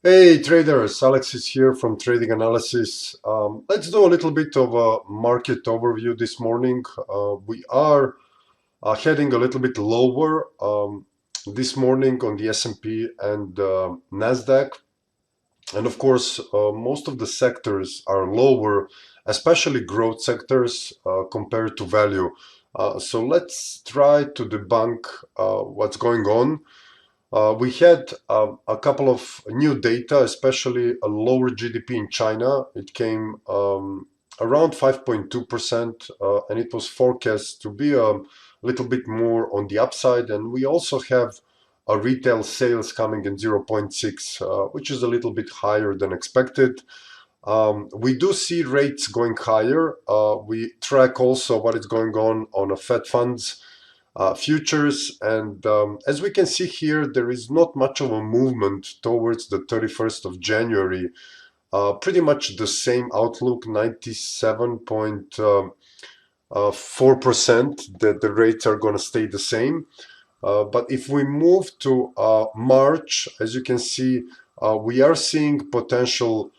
Hey traders, Alex is here from Trading Analysis. Let's do a little bit of a market overview this morning. We are heading a little bit lower this morning on the S&P and Nasdaq. And of course, most of the sectors are lower, especially growth sectors compared to value. So let's try to debunk what's going on. We had a couple of new data, especially a lower GDP in China. It came around 5.2%, and it was forecast to be a little bit more on the upside. And we also have a retail sales coming in 0.6, which is a little bit higher than expected. We do see rates going higher. We track also what is going on a Fed funds futures, and as we can see here, there is not much of a movement towards the 31st of January. Pretty much the same outlook, 97.4% that the rates are going to stay the same. But if we move to March, as you can see, we are seeing potential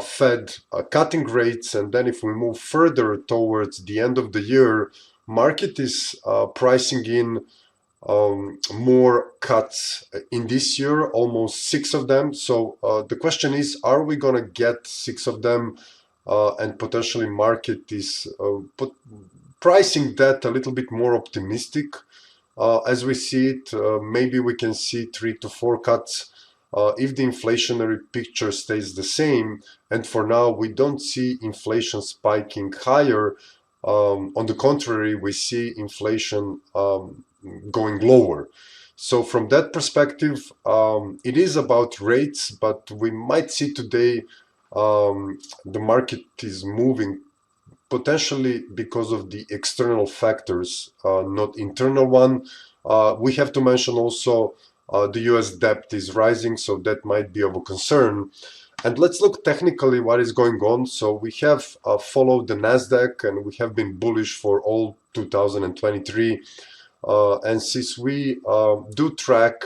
Fed cutting rates, and then if we move further towards the end of the year, market is pricing in more cuts in this year, almost 6 of them. So the question is, are we going to get 6 of them? And potentially market is pricing that a little bit more optimistic. As we see it, maybe we can see 3 to 4 cuts if the inflationary picture stays the same. And for now, we don't see inflation spiking higher. On the contrary, we see inflation going lower. So from that perspective, it is about rates, but we might see today the market is moving potentially because of the external factors, not internal one. We have to mention also the US debt is rising, so that might be of a concern. And let's look technically what is going on. So we have followed the Nasdaq, and we have been bullish for all 2023. And since we do track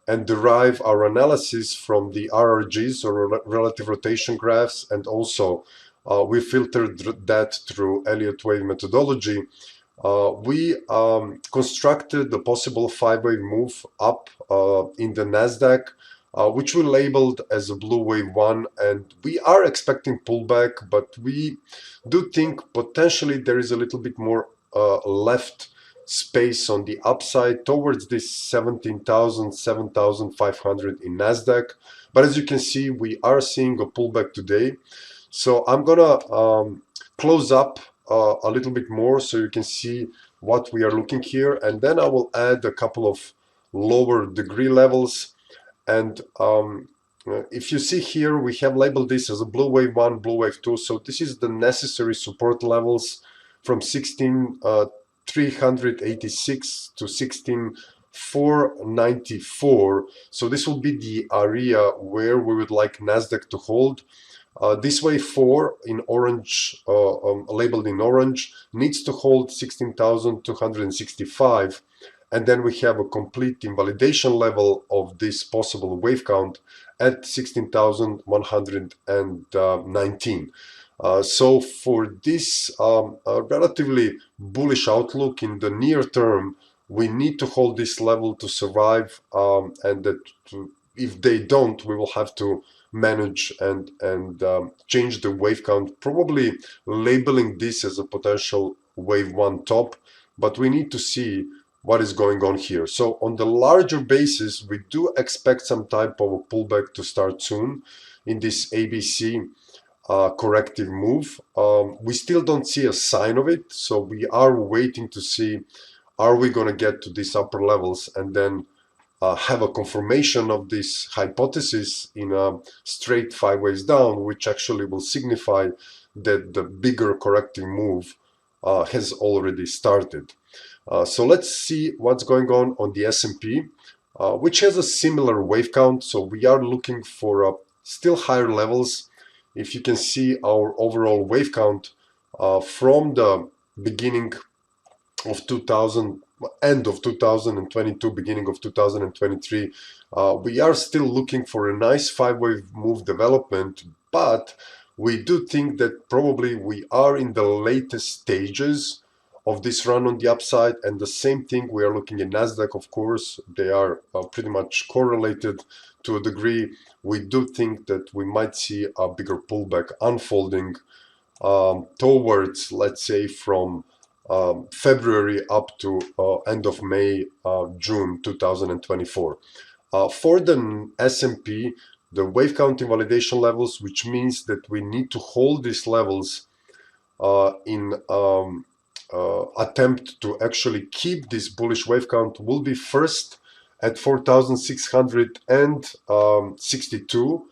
and derive our analysis from the RRGs, or relative rotation graphs, and also we filtered that through Elliott Wave methodology, we constructed a possible 5-wave move up in the Nasdaq, which we labeled as a blue wave 1, and we are expecting pullback, but we do think potentially there is a little bit more left space on the upside towards this 17,000, 7,500 in Nasdaq. But as you can see, we are seeing a pullback today. So I'm gonna close up a little bit more so you can see what we are looking here, and then I will add a couple of lower degree levels. And if you see here, we have labeled this as a blue wave 1, blue wave 2. So this is the necessary support levels from 16,386 to 16,494. So this will be the area where we would like Nasdaq to hold. This wave 4 in orange, labeled in orange, needs to hold 16,265. And then we have a complete invalidation level of this possible wave count at 16,119. So for this relatively bullish outlook in the near term, we need to hold this level to survive, and that if they don't, we will have to manage and change the wave count, probably labeling this as a potential wave 1 top, but we need to see what is going on here. So on the larger basis, we do expect some type of a pullback to start soon in this ABC corrective move. We still don't see a sign of it, so we are waiting to see, are we going to get to these upper levels and then have a confirmation of this hypothesis in a straight 5 ways down, which actually will signify that the bigger correcting move has already started. So let's see what's going on the S&P, which has a similar wave count. So we are looking for still higher levels. If you can see our overall wave count from the beginning of 2000, end of 2022, beginning of 2023, we are still looking for a nice five-wave move development, but we do think that probably we are in the latest stages of this run on the upside. And the same thing we are looking at Nasdaq. Of course, they are pretty much correlated to a degree. We do think that we might see a bigger pullback unfolding towards, let's say, from February up to end of May, June 2024. For the S&P, the wave counting validation levels, which means that we need to hold these levels in attempt to actually keep this bullish wave count, will be first at 4,662.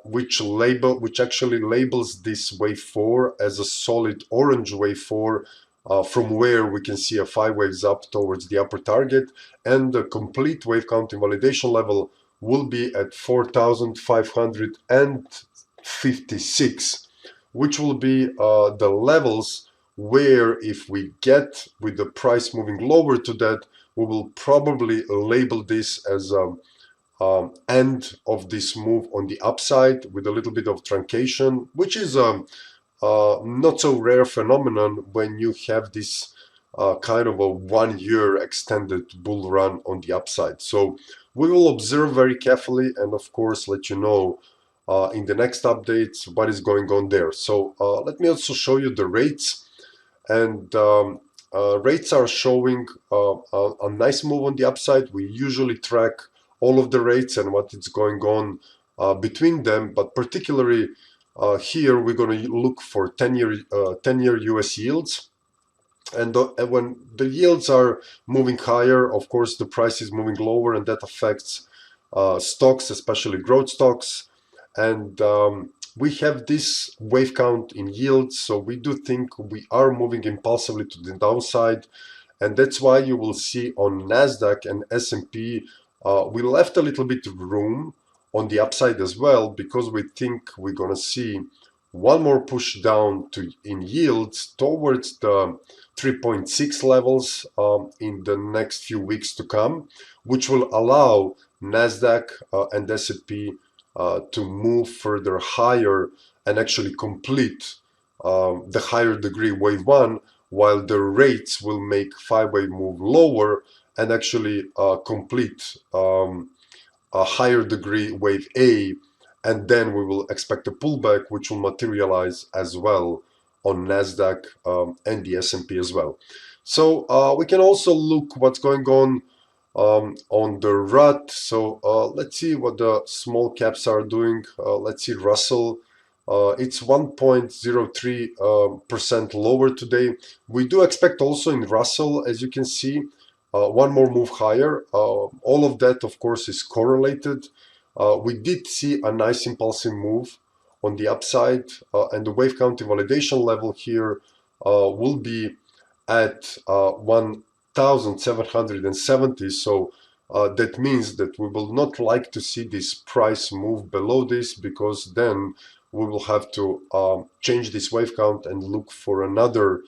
Which actually labels this wave 4 as a solid orange wave 4, from where we can see a 5 waves up towards the upper target, and the complete wave counting validation level will be at 4,556, which will be the levels where, if we get with the price moving lower to that, we will probably label this as end of this move on the upside with a little bit of truncation, which is not so rare phenomenon when you have this kind of a 1 year extended bull run on the upside. So we will observe very carefully and of course let you know in the next updates what is going on there. So let me also show you the rates, and rates are showing a nice move on the upside. We usually track all of the rates and what is going on between them, but particularly here we're going to look for 10-year US yields, and when the yields are moving higher, of course the price is moving lower, and that affects stocks, especially growth stocks. And we have this wave count in yields, so we do think we are moving impulsively to the downside, and that's why you will see on Nasdaq and S&P we left a little bit of room on the upside as well, because we think we're going to see one more push down in yields towards the 3.6 levels in the next few weeks to come, which will allow Nasdaq and S&P to move further higher and actually complete the higher degree wave 1, while the rates will make 5-wave move lower and actually complete a higher degree wave A, and then we will expect a pullback which will materialize as well on Nasdaq and the S&P as well. So we can also look what's going on the RUT. So let's see what the small caps are doing. Let's see Russell. It's 1.03% lower today. We do expect also in Russell, as you can see, one more move higher. All of that, of course, is correlated. We did see a nice impulsive move on the upside, and the wave counting validation level here will be at 1,770. So that means that we will not like to see this price move below this, because then we will have to change this wave count and look for another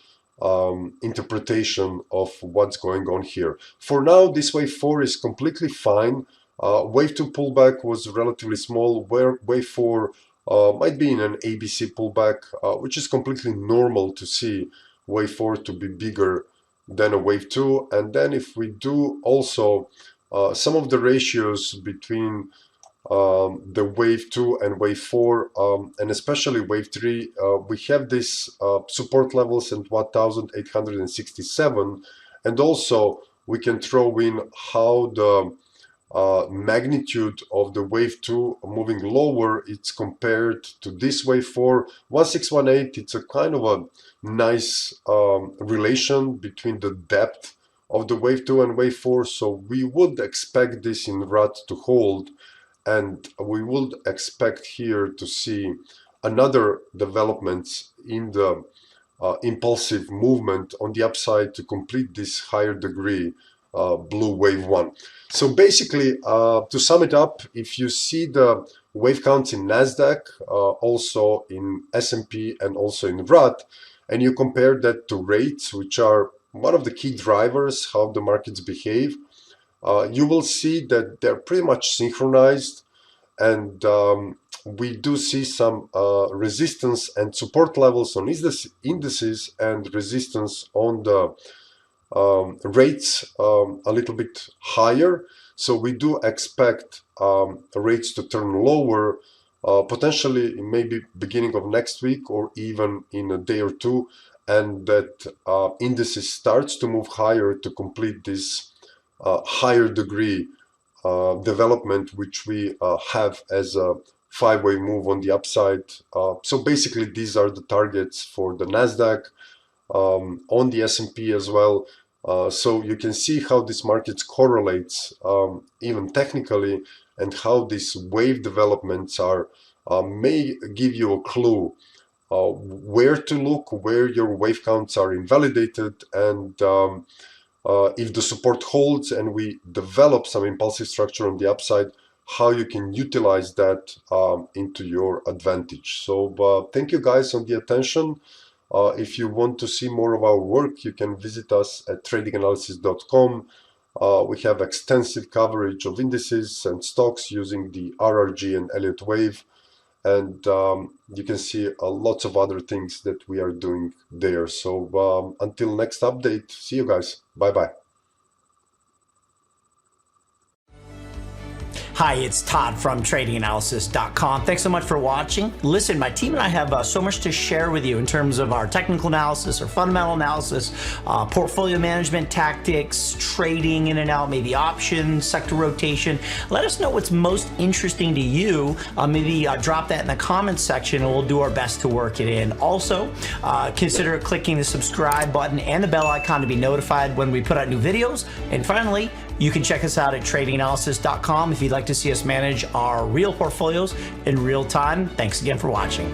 interpretation of what's going on here. For now, this wave 4 is completely fine. Wave 2 pullback was relatively small, where wave 4 might be in an ABC pullback, which is completely normal to see wave 4 to be bigger than a wave 2. And then if we do also some of the ratios between the wave 2 and wave 4, and especially wave 3, we have this support levels at 1867, and also we can throw in how the magnitude of the wave 2 moving lower, it's compared to this wave 4, 1618. It's a kind of a nice relation between the depth of the wave 2 and wave 4, so we would expect this in RUT to hold, and we would expect here to see another developments in the impulsive movement on the upside to complete this higher degree blue wave 1. So basically, to sum it up, if you see the wave counts in Nasdaq, also in S&P and also in RUT, and you compare that to rates, which are one of the key drivers how the markets behave, you will see that they're pretty much synchronized, and we do see some resistance and support levels on indices and resistance on the rates a little bit higher. So we do expect rates to turn lower, potentially maybe beginning of next week or even in a day or two, and that indices starts to move higher to complete this higher degree development, which we have as a five-way move on the upside. So basically, these are the targets for the Nasdaq, on the S&P as well. So you can see how this market correlates even technically, and how these wave developments are may give you a clue where to look, where your wave counts are invalidated, and if the support holds and we develop some impulsive structure on the upside, how you can utilize that into your advantage. So thank you guys on the attention. If you want to see more of our work, you can visit us at tradinganalysis.com. We have extensive coverage of indices and stocks using the RRG and Elliott Wave. And you can see lots of other things that we are doing there. So until next update, see you guys. Bye-bye. Hi, it's Todd from tradinganalysis.com. Thanks so much for watching. Listen, my team and I have so much to share with you in terms of our technical analysis, our fundamental analysis, portfolio management tactics, trading in and out, maybe options, sector rotation. Let us know what's most interesting to you. Maybe drop that in the comments section and we'll do our best to work it in. Also, consider clicking the subscribe button and the bell icon to be notified when we put out new videos. And finally, you can check us out at tradinganalysis.com if you'd like to see us manage our real portfolios in real time. Thanks again for watching.